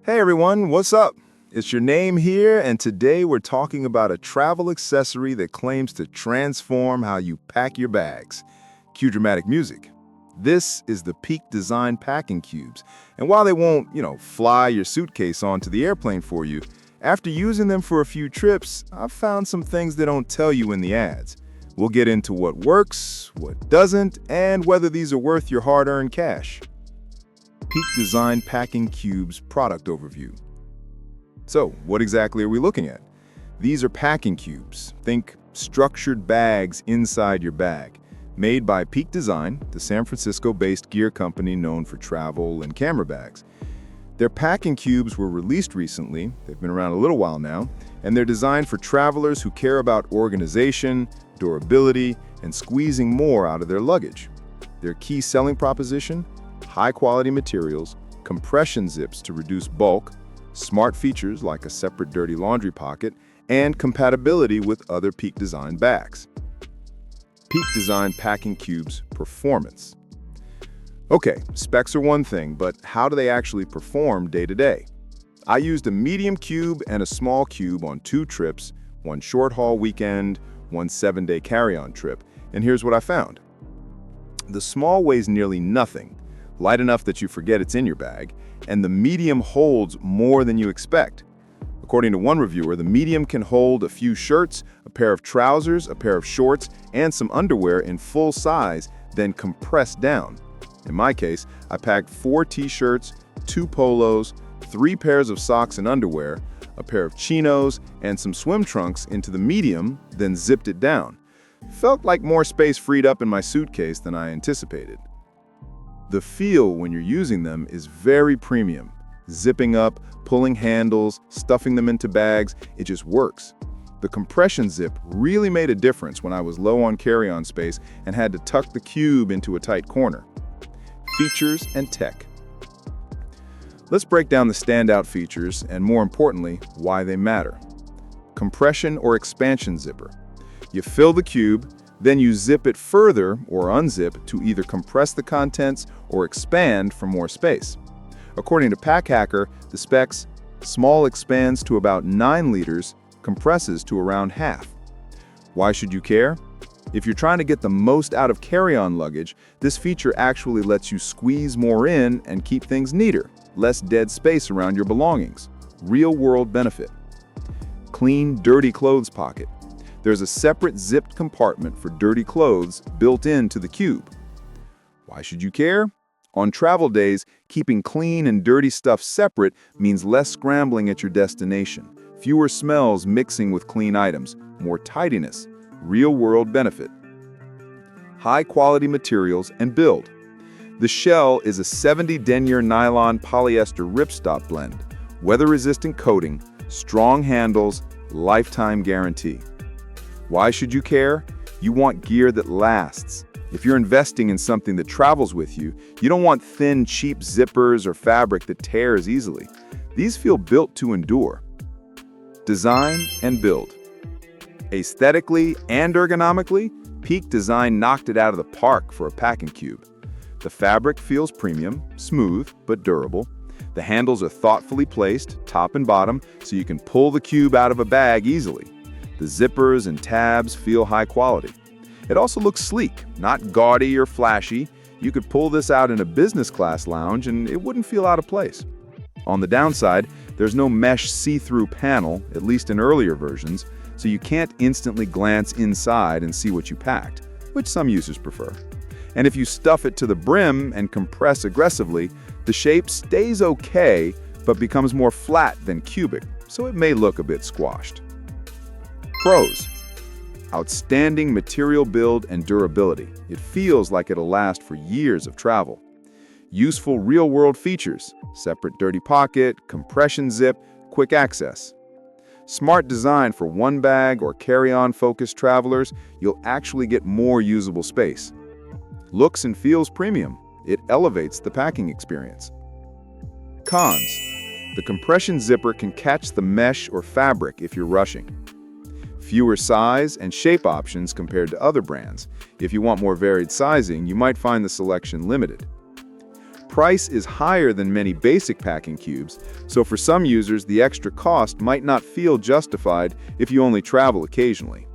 Hey everyone, what's up? It's your name here, and today we're talking about a travel accessory that claims to transform how you pack your bags. Cue dramatic music. This is the Peak Design packing cubes, and while they won't, fly your suitcase onto the airplane for you, after using them for a few trips, I've found some things they don't tell you in the ads. We'll get into what works, what doesn't, and whether these are worth your hard-earned cash. Peak Design Packing Cubes product overview. So, what exactly are we looking at? These are packing cubes. Think structured bags inside your bag. Made by Peak Design, the San Francisco-based gear company known for travel and camera bags. Their packing cubes were released recently, they've been around a little while now, and they're designed for travelers who care about organization, durability, and squeezing more out of their luggage. Their key selling proposition? High-quality materials, compression zips to reduce bulk, smart features like a separate dirty laundry pocket, and compatibility with other Peak Design bags. Peak Design Packing Cubes Performance. Okay, specs are one thing, but how do they actually perform day to day? I used a medium cube and a small cube on 2 trips, one short-haul weekend, one 7-day carry-on trip, and here's what I found. The small weighs nearly nothing, light enough that you forget it's in your bag, and the medium holds more than you expect. According to one reviewer, the medium can hold a few shirts, a pair of trousers, a pair of shorts, and some underwear in full size, then compressed down. In my case, I packed 4 t-shirts, 2 polos, 3 pairs of socks and underwear, a pair of chinos, and some swim trunks into the medium, then zipped it down. Felt like more space freed up in my suitcase than I anticipated. The feel when you're using them is very premium. Zipping up, pulling handles, stuffing them into bags, it just works. The compression zip really made a difference when I was low on carry-on space and had to tuck the cube into a tight corner. Features and tech. Let's break down the standout features and, more importantly, why they matter. Compression or expansion zipper. You fill the cube, then you zip it further or unzip to either compress the contents or expand for more space. According to Pack Hacker, the specs, small expands to about 9 liters, compresses to around half. Why should you care? If you're trying to get the most out of carry-on luggage, this feature actually lets you squeeze more in and keep things neater, less dead space around your belongings. Real-world benefit. Clean, dirty clothes pocket. There's a separate zipped compartment for dirty clothes built into the cube. Why should you care? On travel days, keeping clean and dirty stuff separate means less scrambling at your destination, fewer smells mixing with clean items, more tidiness, real-world benefit. High-quality materials and build. The shell is a 70 denier nylon polyester ripstop blend, weather-resistant coating, strong handles, lifetime guarantee. Why should you care? You want gear that lasts. If you're investing in something that travels with you, you don't want thin, cheap zippers or fabric that tears easily. These feel built to endure. Design and build. Aesthetically and ergonomically, Peak Design knocked it out of the park for a packing cube. The fabric feels premium, smooth, but durable. The handles are thoughtfully placed, top and bottom, so you can pull the cube out of a bag easily. The zippers and tabs feel high quality. It also looks sleek, not gaudy or flashy. You could pull this out in a business class lounge and it wouldn't feel out of place. On the downside, there's no mesh see-through panel, at least in earlier versions, so you can't instantly glance inside and see what you packed, which some users prefer. And if you stuff it to the brim and compress aggressively, the shape stays okay, but becomes more flat than cubic, so it may look a bit squashed. Pros. Outstanding material build and durability. It feels like it'll last for years of travel. Useful real-world features. Separate dirty pocket, compression zip, quick access. Smart design for one bag or carry-on focused travelers, you'll actually get more usable space. Looks and feels premium. It elevates the packing experience. Cons. The compression zipper can catch the mesh or fabric if you're rushing. Fewer size and shape options compared to other brands. If you want more varied sizing, you might find the selection limited. price is higher than many basic packing cubes, so for some users, the extra cost might not feel justified if you only travel occasionally.